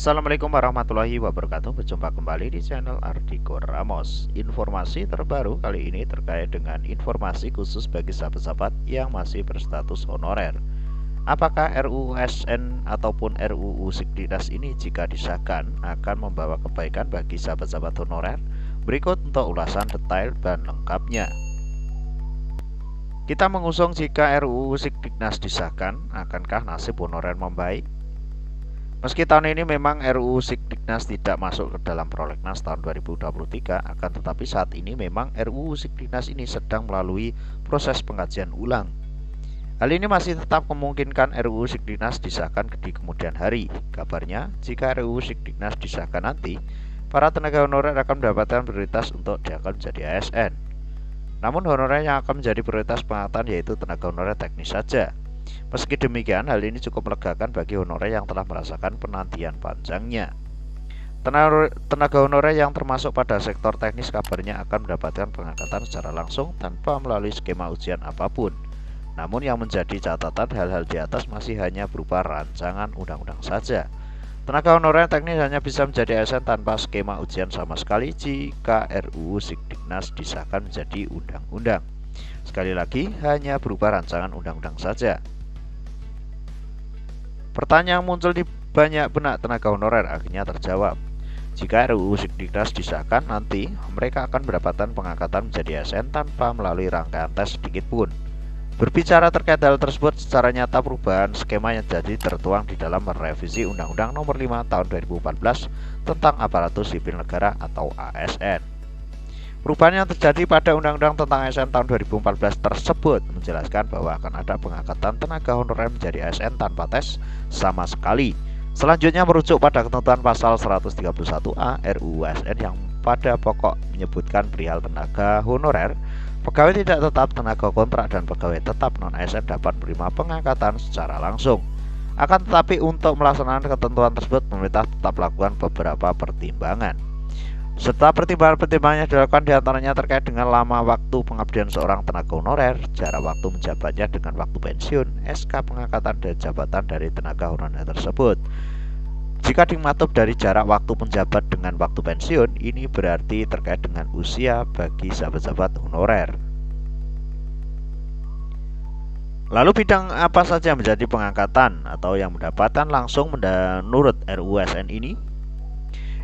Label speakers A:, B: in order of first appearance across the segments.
A: Assalamualaikum warahmatullahi wabarakatuh. Berjumpa kembali di channel Ardiko Ramos. Informasi terbaru kali ini terkait dengan informasi khusus bagi sahabat-sahabat yang masih berstatus honorer. Apakah RUU ASN ataupun RUU Sikdinas ini jika disahkan akan membawa kebaikan bagi sahabat-sahabat honorer? Berikut untuk ulasan detail dan lengkapnya. Kita mengusung jika RUU Sikdinas disahkan, akankah nasib honorer membaik? Meski tahun ini memang RUU Sikdinas tidak masuk ke dalam prolegnas tahun 2023, akan tetapi saat ini memang RUU Sikdinas ini sedang melalui proses pengkajian ulang. Hal ini masih tetap memungkinkan RUU Sikdinas disahkan di kemudian hari. Kabarnya, jika RUU Sikdinas disahkan nanti, para tenaga honorer akan mendapatkan prioritas untuk diangkat menjadi ASN. Namun honorer yang akan menjadi prioritas pengangkatan yaitu tenaga honorer teknis saja. Meski demikian, hal ini cukup melegakan bagi honorer yang telah merasakan penantian panjangnya. Tenaga honorer yang termasuk pada sektor teknis kabarnya akan mendapatkan pengangkatan secara langsung tanpa melalui skema ujian apapun. Namun yang menjadi catatan, hal-hal di atas masih hanya berupa rancangan undang-undang saja. Tenaga honorer teknis hanya bisa menjadi ASN tanpa skema ujian sama sekali jika RUU Sikdinas disahkan menjadi undang-undang. Sekali lagi, hanya berupa rancangan undang-undang saja. Pertanyaan muncul di banyak benak tenaga honorer akhirnya terjawab. Jika RUU Sikdinas disahkan nanti, mereka akan mendapatkan pengangkatan menjadi ASN tanpa melalui rangkaian tes sedikit pun. Berbicara terkait hal tersebut, secara nyata perubahan skema yang jadi tertuang di dalam revisi Undang-Undang Nomor 5 Tahun 2014 tentang Aparatur Sipil Negara atau ASN. Perubahan yang terjadi pada Undang-Undang tentang ASN tahun 2014 tersebut menjelaskan bahwa akan ada pengangkatan tenaga honorer menjadi ASN tanpa tes sama sekali. Selanjutnya merujuk pada ketentuan pasal 131A RUU ASN yang pada pokok menyebutkan perihal tenaga honorer, pegawai tidak tetap, tenaga kontrak, dan pegawai tetap non-ASN dapat menerima pengangkatan secara langsung. Akan tetapi untuk melaksanakan ketentuan tersebut, pemerintah tetap melakukan beberapa pertimbangan. Serta pertimbangan-pertimbangan yang dilakukan diantaranya terkait dengan lama waktu pengabdian seorang tenaga honorer, jarak waktu menjabatnya dengan waktu pensiun, SK pengangkatan dan jabatan dari tenaga honorer tersebut. Jika dimaksud dari jarak waktu penjabat dengan waktu pensiun, ini berarti terkait dengan usia bagi sahabat-sahabat honorer. Lalu bidang apa saja menjadi pengangkatan atau yang mendapatkan langsung menurut RUU ASN ini?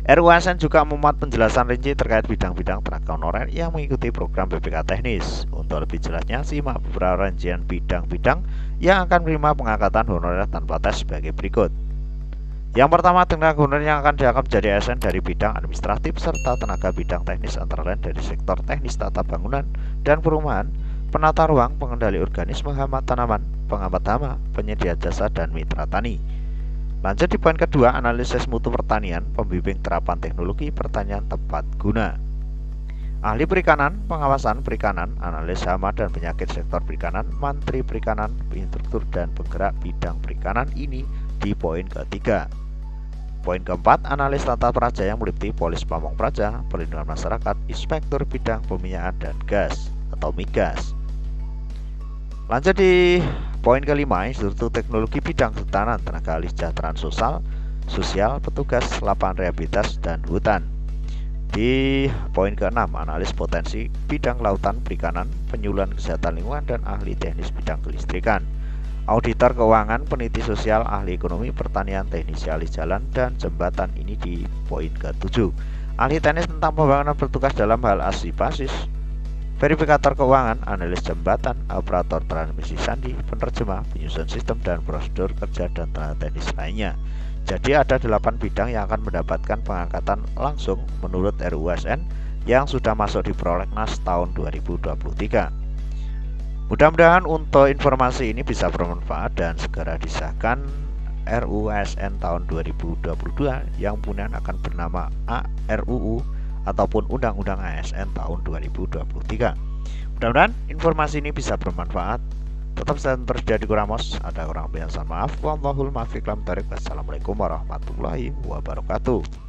A: RUU ASN juga memuat penjelasan rinci terkait bidang-bidang tenaga honorer yang mengikuti program BPK teknis. Untuk lebih jelasnya, simak beberapa rincian bidang-bidang yang akan menerima pengangkatan honorer tanpa tes sebagai berikut. Yang pertama, tenaga honorer yang akan diangkat menjadi ASN dari bidang administratif serta tenaga bidang teknis antara lain dari sektor teknis tata bangunan dan perumahan, penata ruang, pengendali organisme hama tanaman, pengamat hama, penyedia jasa, dan mitra tani. Lanjut di poin kedua, analisis mutu pertanian, pembimbing terapan teknologi pertanian tepat guna. Ahli perikanan, pengawasan perikanan, analis hama dan penyakit sektor perikanan, mantri perikanan, instruktur dan penggerak bidang perikanan ini di poin ketiga. Poin keempat, analis tata praja yang meliputi polis pamong praja, perlindungan masyarakat, inspektur bidang peminyakan dan gas atau migas. Lanjut di poin kelima, Institut Teknologi Bidang Kehutanan, tenaga ahli kesejahteraan sosial, petugas lapangan rehabilitas dan hutan. Di poin keenam, analis potensi bidang lautan perikanan, penyuluhan kesehatan lingkungan dan ahli teknis bidang kelistrikan. Auditor keuangan, peneliti sosial, ahli ekonomi, pertanian, teknisi ahli jalan dan jembatan ini di poin ke-7. Ahli teknis tentang pembangunan bertugas dalam hal basis, verifikator keuangan, analis jembatan, operator transmisi sandi, penerjemah, penyusun sistem dan prosedur kerja dan tenaga teknis lainnya. Jadi ada 8 bidang yang akan mendapatkan pengangkatan langsung menurut RUU ASN yang sudah masuk di prolegnas tahun 2023. Mudah-mudahan untuk informasi ini bisa bermanfaat dan segera disahkan RUU ASN tahun 2022 yang kemudian akan bernama RUU ataupun Undang-Undang ASN tahun 2023. Mudah-mudahan informasi ini bisa bermanfaat. Tetap stand terus di Ardiko Ramos. Ada kurang lebih, maaf. Wallahul muwaffiq. Assalamualaikum warahmatullahi wabarakatuh.